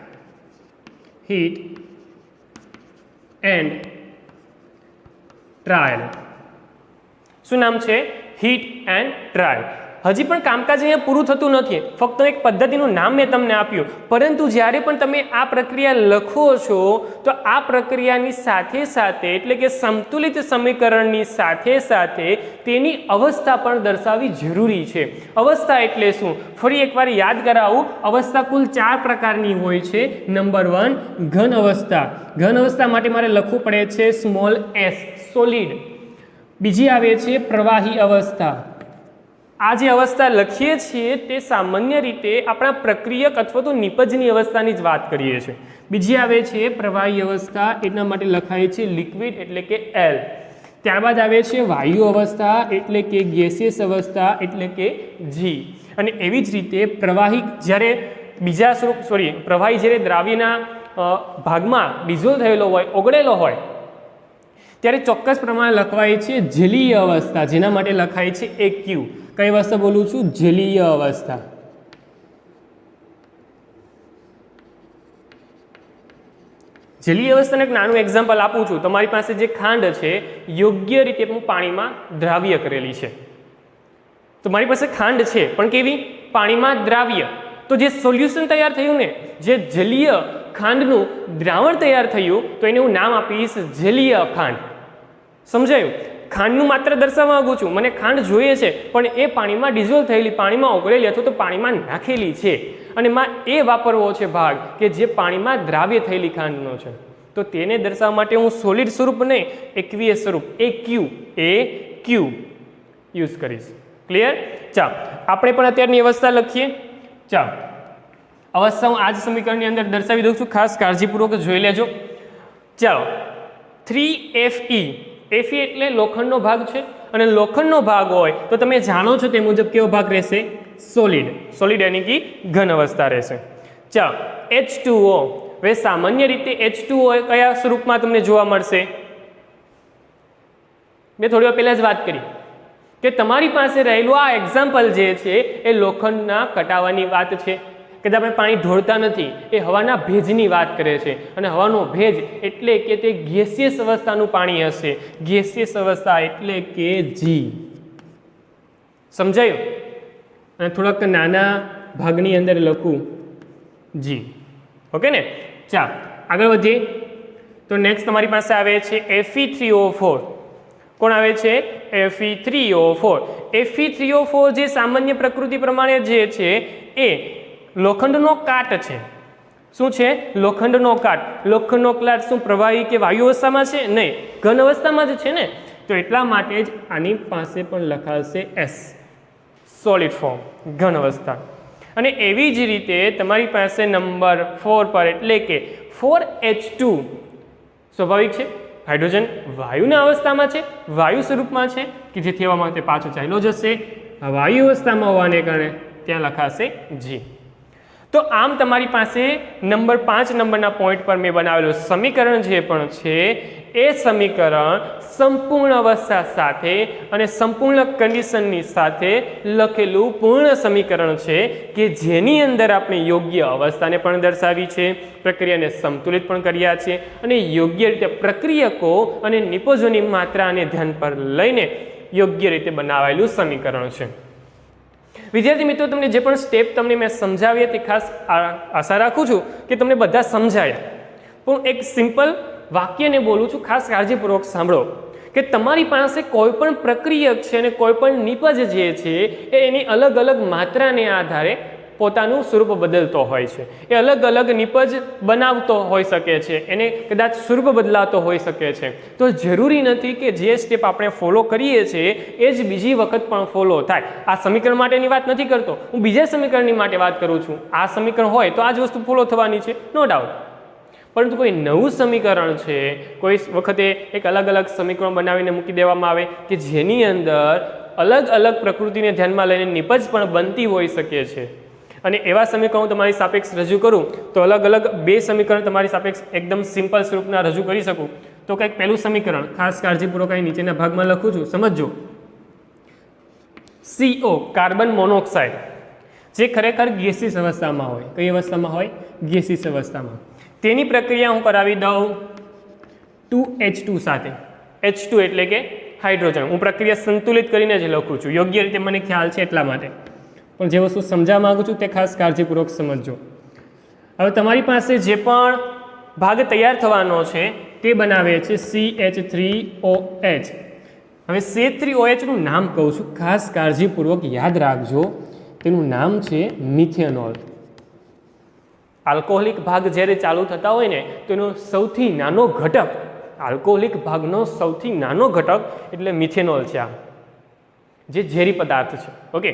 Hit and trial. શું નામ છે? Hit and trial. હજી પણ કામકાજ અહીંયા પૂરું થતું નથી, ફક્ત એક પદ્ધતિનું નામ મેં તમને આપ્યું, પરંતુ જ્યારે પણ તમે આ પ્રક્રિયા લખો છો તો આ પ્રક્રિયાની સાથે સાથે એટલે કે સંતુલિત સમીકરણની સાથે સાથે તેની અવસ્થા પણ દર્શાવવી જરૂરી છે. અવસ્થા એટલે શું? ફરી એકવાર યાદ કરાવું, અવસ્થા કુલ 4 પ્રકારની હોય છે. નંબર 1 ઘન અવસ્થા. ઘન અવસ્થા માટે મારે લખવું પડે છે સ્મોલ s, સોલિડ. બીજી આવે છે પ્રવાહી અવસ્થા. આ જે અવસ્થા લખીએ છીએ તે સામાન્ય રીતે આપણા પ્રક્રિયક અથવા તો નિપજની અવસ્થાની જ વાત કરીએ છીએ. બીજી આવે છે પ્રવાહી અવસ્થા, એટલા માટે લખાય છે લિક્વિડ એટલે કે L. ત્યારબાદ આવે છે વાયુ અવસ્થા એટલે કે ગેસિયસ અવસ્થા એટલે કે G. અને એવી જ રીતે પ્રવાહી જ્યારે બીજા સ્વરૂપ પ્રવાહી જ્યારે દ્રાવ્યના ભાગમાં ડિઝોલ્વ થયેલો હોય, ઓગળેલો હોય, ત્યારે ચોક્કસ પ્રમાણે લખવાય છે જલીય અવસ્થા, જેના માટે લખાય છે AQ. કઈ અવસ્થા બોલું છું? જલીય અવસ્થા. જલીય અવસ્થાનું એક નાનું એક્ઝામ્પલ આપું છું. તમારી પાસે જે ખાંડ છે યોગ્ય રીતે હું પાણીમાં દ્રાવ્ય કરેલી છે. તો મારી પાસે ખાંડ છે પણ કેવી? પાણીમાં દ્રાવ્ય. તો જે સોલ્યુશન તૈયાર થયું ને, જે જલીય ખાંડનું દ્રાવણ તૈયાર થયું, તો એને હું નામ આપીશ જલીય ખાંડ. સમજાયું? ખાંડનું માત્ર દર્શાવવા માંગુ છું, મને ખાંડ જોઈએ છે પણ એ પાણીમાં ડિઝોલ્વ થયેલી, પાણીમાં ઓગળેલી અથવા તો પાણીમાં નાખેલી છે, અને માં એ વાપરવો છે ભાગ કે જે પાણીમાં દ્રાવ્ય થયેલી ખાંડનો છે. તો તેને દર્શાવવા માટે હું સોલિડ સ્વરૂપ નહીં, એક્વિયસ સ્વરૂપ AQ યુઝ કરીશ. ક્લિયર? ચાલો, આપણે પણ અત્યારની અવસ્થા લખીએ. ચાલો, અવસ્થા હું આ જ સમીકરણની અંદર દર્શાવી દઉં છું, ખાસ કાળજીપૂર્વક જોઈ લેજો. ચાલો, 3Fe. Fe એટલે લોખંડનો ભાગ છે, અને લોખંડનો ભાગ હોય તો તમે જાણો છો તે મુજબ કેવો ભાગ રહેશે? સોલિડ. સોલિડ એની કે ઘન અવસ્થા રહેશે. ચાલો, H2O. હવે સામાન્ય રીતે H2O કયા સ્વરૂપમાં તમને જોવા મળશે? મેં થોડી વાર પહેલા જ વાત કરી કે તમારી પાસે રહેલું આ એક્ઝામ્પલ જે છે એ લોખંડના કટાવાની વાત છે. કદાચ આપણે પાણી ઢોળતા નથી, એ હવાના ભેજની વાત કરે છે અને હવાનો ભેજ એટલે કે તે ગેસિયસ અવસ્થાનું પાણી હશે. ગેસિયસ અવસ્થા એટલે કે જી. સમજાયું? અને થોડાક નાના ભાગની અંદર લખું જી. ઓકે ને? ચાલ આગળ વધીએ. તો નેક્સ્ટ તમારી પાસે આવે છે Fe3O4. કોણ આવે છે? Fe3O4. Fe3O4 જે સામાન્ય પ્રકૃતિ પ્રમાણે જે છે એ લોખંડનો કાટ છે. શું છે? લોખંડનો કાટ. લોખંડનો કાટ શું પ્રવાહી કે વાયુ અવસ્થામાં છે? નહીં, ઘન અવસ્થામાં જ છે ને. તો એટલા માટે જ આની પાસે પણ લખાશે S, સોલિડ ફોર્મ, ઘન અવસ્થા. અને એવી જ રીતે તમારી પાસે નંબર 4 પર એટલે કે 4H2 સ્વાભાવિક છે, હાઇડ્રોજન વાયુના અવસ્થામાં છે, વાયુ સ્વરૂપમાં છે કે જેથી હવામાં તે પાછો ચાલ્યો જશે. વાયુ અવસ્થામાં હોવાને કારણે ત્યાં લખાશે જી. તો આમ તમારી પાસે નંબર 5 નંબરના પોઈન્ટ પર મેં બનાવેલું સમીકરણ જે પણ છે એ સમીકરણ સંપૂર્ણ અવસ્થા સાથે અને સંપૂર્ણ કન્ડિશનની સાથે લખેલું પૂર્ણ સમીકરણ છે કે જેની અંદર આપણે યોગ્ય અવસ્થાને પણ દર્શાવી છે, પ્રક્રિયાને સંતુલિત પણ કર્યા છે અને યોગ્ય રીતે પ્રક્રિયકો અને નિપજોની માત્રાને ધ્યાન પર લઈને યોગ્ય રીતે બનાવેલું સમીકરણ છે. વિદ્યાર્થી મિત્રો, તમને જે પણ સ્ટેપ તમને મેં સમજાવ્યા તે ખાસ આશા રાખું છું કે તમને બધા સમજાયા. પણ એક સિમ્પલ વાક્યને બોલું છું, ખાસ કાળજીપૂર્વક સાંભળો કે તમારી પાસે કોઈ પણ પ્રક્રિયક છે અને કોઈ પણ નિપજ જે છે એ એની અલગ અલગ માત્રાને આધારે પોતાનું સ્વરૂપ બદલતો હોય છે. એ અલગ અલગ નિપજ બનાવતો હોઈ શકે છે, એને કદાચ સ્વરૂપ બદલાતો હોઈ શકે છે. તો જરૂરી નથી કે જે સ્ટેપ આપણે ફોલો કરીએ છીએ એ જ બીજી વખત પણ ફોલો થાય. આ સમીકરણ માટેની વાત નથી કરતો, હું બીજા સમીકરણની માટે વાત કરું છું. આ સમીકરણ હોય તો આ જ વસ્તુ ફોલો થવાની છે, નો ડાઉટ. પરંતુ કોઈ નવું સમીકરણ છે, કોઈ વખતે એક અલગ અલગ સમીકરણ બનાવીને મૂકી દેવામાં આવે કે જેની અંદર અલગ અલગ પ્રકૃતિને ધ્યાનમાં લઈને નિપજ પણ બનતી હોઈ શકે છે. અને એવા સમીકરણો તમારી સાપેક્ષ રજૂ કરું તો અલગ અલગ બે સમીકરણ તમારી સાપેક્ષ એકદમ સિમ્પલ સ્વરૂપના રજૂ કરી શકું. તો કંઈક પહેલું સમીકરણ ખાસ કાળજીપૂર્વક અહીં નીચેના ભાગમાં લખું છું, સમજજો. CO કાર્બન મોનોક્સાઇડ જે ખરેખર ગેસિયસ અવસ્થામાં હોય. કઈ અવસ્થામાં હોય? ગેસિયસ અવસ્થામાં. તેની પ્રક્રિયા હું કરાવી દઉં 2H2 સાથે. H2 એટલે કે હાઇડ્રોજન. હું પ્રક્રિયા સંતુલિત કરીને જ લખું છું, યોગ્ય રીતે મને ખ્યાલ છે એટલા માટે. પણ જે વસ્તુ સમજાવવા માગું છું તે ખાસ કાળજીપૂર્વક સમજજો. હવે તમારી પાસે જે પણ ભાગ તૈયાર થવાનો છે તે બનાવે છે CH3OH. હવે CH3OH નું નામ કહું છું, ખાસ કાળજીપૂર્વક યાદ રાખજો. તેનું નામ છે મિથેનોલ. આલ્કોહોલિક ભાગ જ્યારે ચાલુ થતા હોય ને તો એનો સૌથી નાનો ઘટક, આલ્કોહોલિક ભાગનો સૌથી નાનો ઘટક એટલે મિથેનોલ છે. આ જે ઝેરી પદાર્થ છે. ઓકે,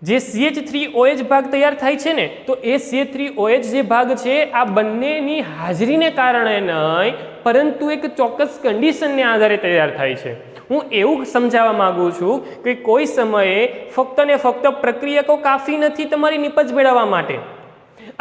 જે CH3OH ભાગ તૈયાર થાય છે ને તો એ CH3OH જે ભાગ છે આ બંનેની હાજરીને કારણે નહીં પરંતુ એક ચોક્કસ કન્ડિશનને આધારે તૈયાર થાય છે. હું એવું સમજાવવા માંગુ છું કે કોઈ સમયે ફક્ત ને ફક્ત પ્રક્રિયકો કાફી નથી તમારી નિપજ મેળવવા માટે.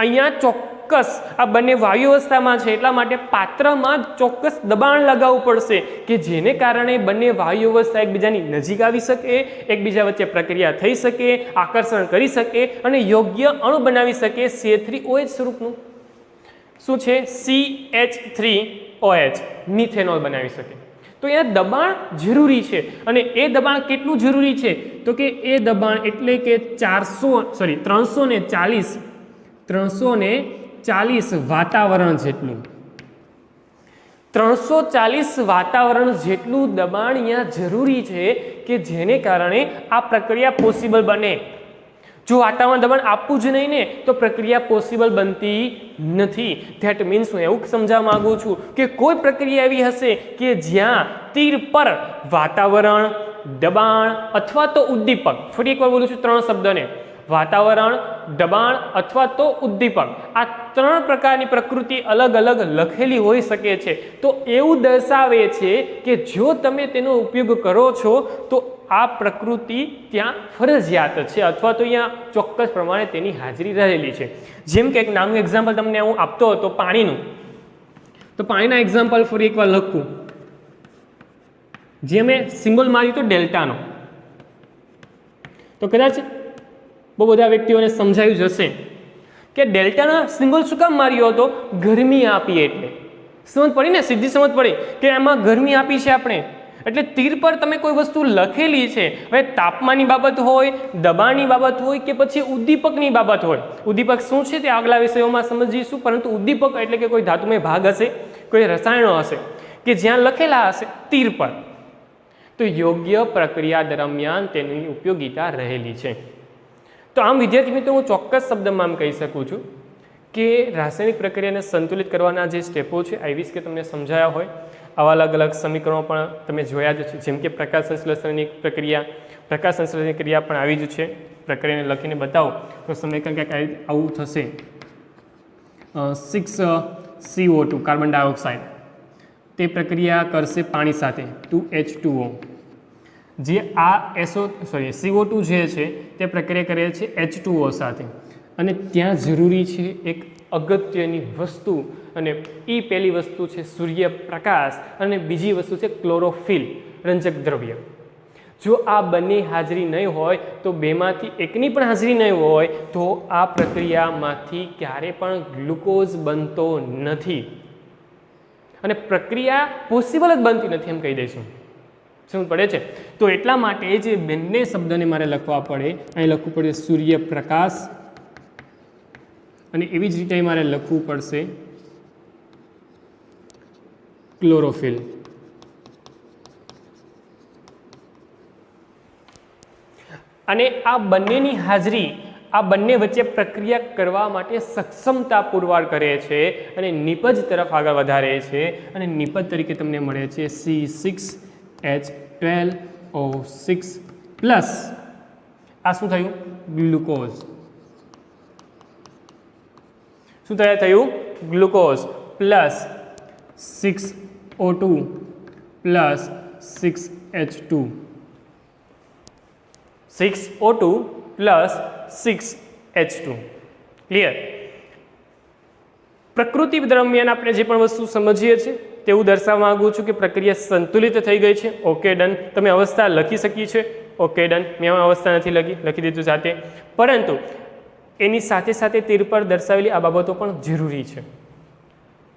અહીંયા ચોક્કસ આ બંને વાયુ અવસ્થામાં છે એટલા માટે પાત્રમાં ચોક્કસ દબાણ લગાવવું પડશે કે જેને કારણે બંને વાયુ અવસ્થા એકબીજાની નજીક આવી શકે, એકબીજા વચ્ચે પ્રક્રિયા થઈ શકે, આકર્ષણ કરી શકે અને યોગ્ય અણુ બનાવી શકે CH3OH સ્વરૂપનું. શું છે? CH3OH મિથેનોલ બનાવી શકે. તો અહીંયા દબાણ જરૂરી છે અને એ દબાણ કેટલું જરૂરી છે તો કે એ દબાણ એટલે કે 340 વાતાવરણ જેટલું. 340 વાતાવરણ જેટલું દબાણ અહીંયા જરૂરી છે કે જેને કારણે આ પ્રક્રિયા પોસિબલ બને. જો વાતાવરણ દબાણ આપવું જ નહીં ને તો પ્રક્રિયા પોસિબલ બનતી નથી. ધેટ મીન્સ હું એવું સમજાવવા માંગુ છું કે કોઈ પ્રક્રિયા એવી હશે કે જ્યાં તીર પર વાતાવરણ, દબાણ અથવા તો ઉદ્દીપક, ફરી એકવાર બોલું છું 3 શબ્દને, વાતાવરણ, દબાણ અથવા તો ઉદ્દીપક, આ 3 પ્રકારની પ્રકૃતિ અલગ અલગ લખેલી હોઈ શકે છે. તો એવું દર્શાવે છે કે જો તમે તેનો ઉપયોગ કરો છો તો આ પ્રકૃતિ ત્યાં ફરજિયાત છે અથવા તો અહીંયા ચોક્કસ પ્રમાણે તેની હાજરી રહેલી છે. જેમ કે એક નાનું એક્ઝામ્પલ તમને હું આપતો હતો પાણીનું, તો પાણીના એક્ઝામ્પલ ફરી એકવાર લખું. જે મેં સિમ્બોલ માર્યું તો ડેલ્ટાનો, તો કદાચ બહુ બધા વ્યક્તિઓને સમજાયું જશે કે ડેલ્ટાનો સિમ્બોલ શું કામ માર્યો હતો? ગરમી આપી એટલે. સમજ પડી ને? સીધી સમજ પડી કે આમાં ગરમી આપી છે આપણે. એટલે તીર પર તમે કોઈ વસ્તુ લખેલી છે, હવે તાપમાનની બાબત હોય, દબાણની બાબત હોય કે પછી ઉદ્દીપકની બાબત હોય. ઉદ્દીપક શું છે તે આગલા વિષયોમાં સમજીશું, પરંતુ ઉદ્દીપક એટલે કે કોઈ ધાતુમય ભાગ હશે, કોઈ રસાયણો હશે કે જ્યાં લખેલા હશે તીર પર, તો યોગ્ય પ્રક્રિયા દરમિયાન તેની ઉપયોગિતા રહેલી છે. તો આમ વિદ્યાર્થી મિત્રો, હું ચોક્કસ શબ્દમાં આમ કહી શકું છું કે રાસાયણિક પ્રક્રિયાને સંતુલિત કરવાના જે સ્ટેપો છે, આઈ વિશ કે તમને સમજાયા હોય. આવા અલગ અલગ સમીકરણો પણ તમે જોયા જ છે, જેમ કે પ્રકાશ સંશ્લેષણની પ્રક્રિયા, પ્રકાશ સંશ્લેષણની ક્રિયા પણ આવી જ છે. પ્રક્રિયાને લખીને બતાવો તો સમીકરણ ક્યાંક આવું થશે. 6CO2 કાર્બન ડાયોક્સાઇડ, તે પ્રક્રિયા કરશે પાણી સાથે 2H2O. જે આ CO2 જે છે તે પ્રક્રિયા કરે છે H2O સાથે, અને ત્યાં જરૂરી છે એક અગત્યની વસ્તુ, અને એ પહેલી વસ્તુ છે સૂર્યપ્રકાશ, અને બીજી વસ્તુ છે ક્લોરોફિલ, રંજક દ્રવ્ય. જો આ બંને હાજરી નહીં હોય તો બેમાંથી એકની પણ હાજરી નહીં હોય તો આ પ્રક્રિયામાંથી ક્યારે પણ ગ્લુકોઝ બનતો નથી, અને પ્રક્રિયા પોસિબલ જ બનતી નથી એમ કહી દઈશું. શું પડે છે? તો એટલા માટે જે બંને શબ્દને મારે લખવા પડે, અહીં લખવું પડે સૂર્યપ્રકાશ, અને એવી જ રીતે મારે લખવું પડશે ક્લોરોફિલ. અને આ બંનેની હાજરી આ બંને વચ્ચે પ્રક્રિયા કરવા માટે સક્ષમતા પુરવાર કરે છે અને નિપજ તરફ આગળ વધારે છે, અને નિપજ તરીકે તમને મળે છે C6H12O6 પ્લસ આ શું થયું? ગ્લુકોઝ. શું થયું? Glucose plus 6O2 plus 6H2. 6O2 plus 6H2. Clear? પ્રકૃતિ દરમિયાન આપણે જે પણ વસ્તુ સમજીએ છીએ તેવું દર્શાવવા માંગુ છું કે પ્રક્રિયા સંતુલિત થઈ ગઈ છે. Okay done. તમે અવસ્થા લખી શકી છે. Okay done. મેં અવસ્થા નથી લખી દીધું સાથે, પરંતુ એની સાથે સાથે તીર પર દર્શાવેલી આ બાબતો પણ જરૂરી છે.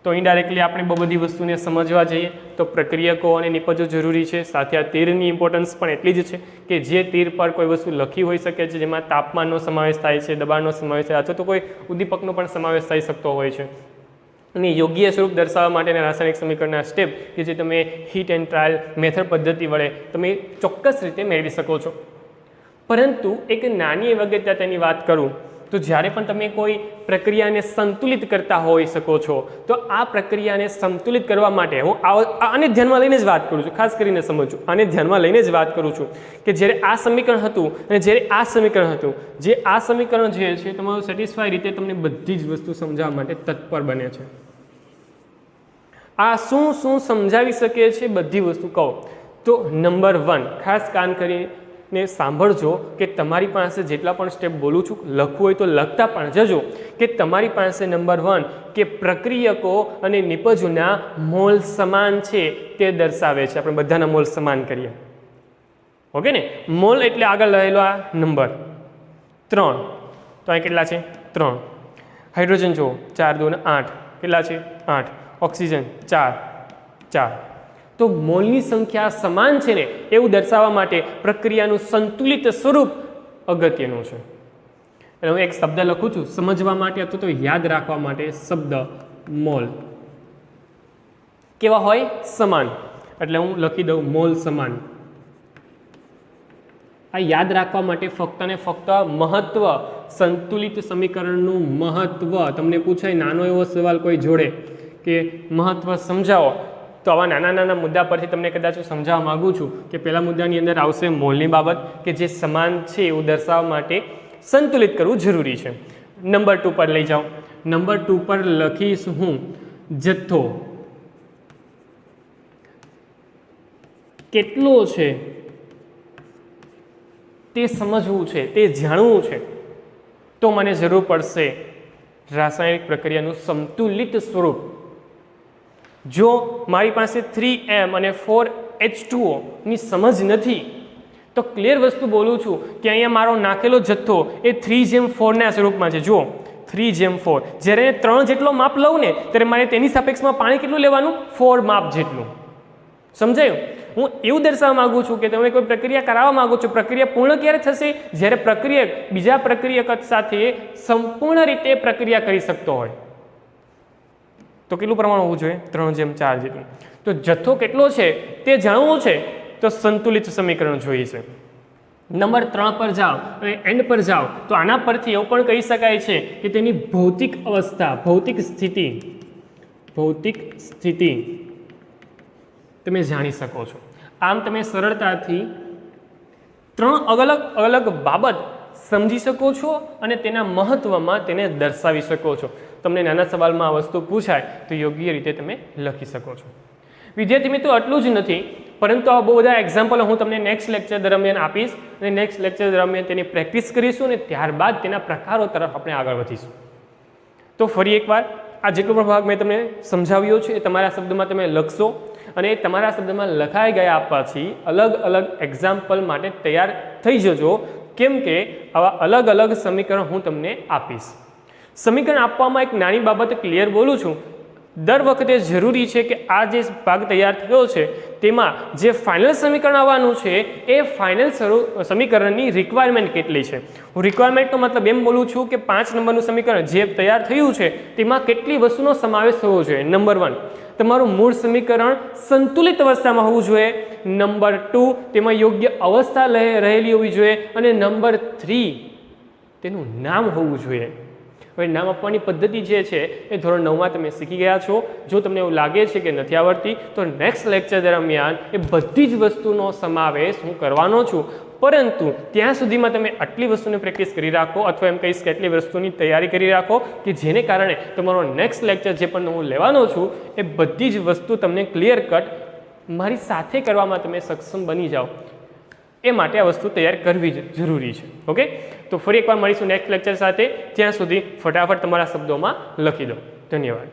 તો ઇનડાયરેક્ટલી આપણે બહુ બધી વસ્તુને સમજવા જઈએ તો પ્રક્રિયકો અને નિપજો જરૂરી છે. સાથે આ તીરની ઇમ્પોર્ટન્સ પણ એટલી જ છે કે જે તીર પર કોઈ વસ્તુ લખી હોઈ શકે છે, જેમાં તાપમાનનો સમાવેશ થાય છે, દબાણનો સમાવેશ થાય, અથવા તો કોઈ ઉદ્દીપકનો પણ સમાવેશ થઈ શકતો હોય છે. અને યોગ્ય સ્વરૂપ દર્શાવવા માટેના રાસાયણિક સમીકરણના સ્ટેપ કે જે તમે હીટ એન્ડ ટ્રાયલ મેથડ પદ્ધતિ વડે તમે ચોક્કસ રીતે મેળવી શકો છો. પરંતુ એક નાની અગત્યતાની વાત કરું તો જ્યારે પણ તમે કોઈ પ્રક્રિયાને સંતુલિત કરતા હોઈ શકો છો, તો આ પ્રક્રિયાને સંતુલિત કરવા માટે હું આને ધ્યાનમાં લઈને જ વાત કરું છું, ખાસ કરીને સમજો, આને ધ્યાનમાં લઈને જ વાત કરું છું કે જ્યારે આ સમીકરણ હતું અને જ્યારે આ સમીકરણ હતું, જે આ સમીકરણ જે છે તમારું સેટિસ્ફાઈ રીતે તમને બધી જ વસ્તુ સમજાવવા માટે તત્પર બને છે. આ શું શું સમજાવી શકે છે બધી વસ્તુ કહો તો નંબર 1 ખાસ કાન કરીને સાંભળજો કે તમારી પાસે જેટલા પણ સ્ટેપ બોલું છું લખવું હોય તો લખતા પણ જજો કે તમારી પાસે નંબર 1 કે પ્રક્રિયકો અને નિપજોના મોલ સમાન છે તે દર્શાવે છે. આપણે બધાના મોલ સમાન કરીએ. ઓકે ને? મોલ એટલે આગળ રહેલો આ નંબર 3, તો અહીં કેટલા છે? 3. હાઇડ્રોજન જુઓ 4 2 8, કેટલા છે? 8. ઓક્સિજન 4. તો મોલની સંખ્યા સમાન છે ને એવું દર્શાવવા માટે પ્રક્રિયાનું સંતુલિત સ્વરૂપ અગત્યનું છે. એટલે હું એક શબ્દ લખું છું સમજવા માટે અથવા તો યાદ રાખવા માટે, શબ્દ મોલ. કેવા હોય? સમાન. એટલે હું લખી દઉં મોલ સમાન. આ યાદ રાખવા માટે ફક્ત ને ફક્ત મહત્વ, સંતુલિત સમીકરણનું મહત્વ તમને પૂછાય, નાનો એવો સવાલ કોઈ જોડે કે મહત્વ સમજાવો, તો આવા નાના નાના મુદ્દા પરથી તમને કદાચ સમજાવવા માગું છું કે પહેલા મુદ્દાની અંદર આવશે મોલની બાબત કે જે સમાન છે એવું દર્શાવવા માટે સંતુલિત કરવું જરૂરી છે. નંબર 2 પર લઈ જાઓ. નંબર 2 પર લખીશ હું જથ્થો કેટલો છે તે સમજવું છે, તે જાણવું છે, તો મને જરૂર પડશે રાસાયણિક પ્રક્રિયાનું સંતુલિત સ્વરૂપ. જો મારી પાસે 3M અને 4H2O ની સમજ નથી તો ક્લિયર વસ્તુ બોલું છું કે અહીંયા મારો નાખેલો જથ્થો એ 3:4 ના સ્વરૂપમાં છે. જુઓ 3:4. જ્યારે 3 જેટલો માપ લઉં ને ત્યારે મારે તેની સાપેક્ષમાં પાણી કેટલું લેવાનું? 4 માપ જેટલું. સમજાયું? હું એવું દર્શાવવા માંગુ છું કે તમે કોઈ પ્રક્રિયા કરાવવા માંગો છો, પ્રક્રિયા પૂર્ણ ક્યારે થશે? જ્યારે પ્રક્રિયક બીજા પ્રક્રિયક સાથે સંપૂર્ણ રીતે પ્રક્રિયા કરી શકતો હોય. તો કેટલું પ્રમાણ હોવું જોઈએ? 3:4 જેટલું. તો જથ્થો કેટલો છે તે જાણવું છે તો સંતુલિત સમીકરણ જોઈએ છે. નંબર 3 પર જાઓ અને એન્ડ પર જાઓ તો આના પરથી એવું પણ કહી શકાય છે કે તેની ભૌતિક અવસ્થા, ભૌતિક સ્થિતિ તમે જાણી શકો છો. આમ તમે સરળતાથી 3 અલગ અલગ બાબત સમજી શકો છો અને તેના મહત્વમાં તેને દર્શાવી શકો છો. તમને નાના સવાલમાં આ વસ્તુ પૂછાય તો યોગ્ય રીતે તમે લખી શકો છો. વિદ્યાર્થી મિત્રો આટલું જ નથી, પરંતુ આ બહુ બધા એક્ઝામ્પલો હું તમને નેક્સ્ટ લેક્ચર દરમિયાન આપીશ અને નેક્સ્ટ લેક્ચર દરમિયાન તેની પ્રેક્ટિસ કરીશું અને ત્યારબાદ તેના પ્રકારો તરફ આપણે આગળ વધીશું. તો ફરી એકવાર આ જેટલો પણ ભાગ મેં તમને સમજાવ્યો છે એ તમારા શબ્દમાં તમે લખશો અને એ તમારા શબ્દમાં લખાઈ ગયા પછી અલગ અલગ એક્ઝામ્પલ માટે તૈયાર થઈ જજો, કેમ કે આવા અલગ અલગ સમીકરણ હું તમને આપીશ. સમીકરણ આપવામાં એક નાની બાબત ક્લિયર બોલું છું. દર વખતે જરૂરી છે કે આ જે ભાગ તૈયાર થયો છે તેમાં જે ફાઇનલ સમીકરણ આવવાનું છે એ ફાઇનલ સમીકરણની રિક્વાયરમેન્ટ કેટલી છે. હું રિક્વાયરમેન્ટનો મતલબ એમ બોલું છું કે 5 નંબરનું સમીકરણ જે તૈયાર થયું છે તેમાં કેટલી વસ્તુનો સમાવેશ થવો જોઈએ. નંબર 1, તમારું મૂળ સમીકરણ સંતુલિત અવસ્થામાં હોવું જોઈએ. નંબર 2, તેમાં યોગ્ય અવસ્થા રહેલી હોવી જોઈએ. અને નંબર 3, તેનું નામ હોવું જોઈએ. હવે નામ આપવાની પદ્ધતિ જે છે એ ધોરણ 9માં તમે શીખી ગયા છો. જો તમને એવું લાગે છે કે નથી આવડતી તો નેક્સ્ટ લેક્ચર દરમિયાન એ બધી જ વસ્તુનો સમાવેશ હું કરવાનો છું, પરંતુ ત્યાં સુધીમાં તમે આટલી વસ્તુની પ્રેક્ટિસ કરી રાખો અથવા એમ કહીશ કે એટલી વસ્તુની તૈયારી કરી રાખો કે જેને કારણે તમારો નેક્સ્ટ લેક્ચર જે પણ હું લેવાનો છું એ બધી જ વસ્તુ તમને ક્લિયર કટ મારી સાથે કરવામાં તમે સક્ષમ બની જાઓ. એ માટે આ વસ્તુ તૈયાર કરવી જ જરૂરી છે. ઓકે, તો ફરી એકવાર મળીશું નેક્સ્ટ લેક્ચર સાથે. ત્યાં સુધી ફટાફટ તમારા શબ્દોમાં લખી દો. ધન્યવાદ.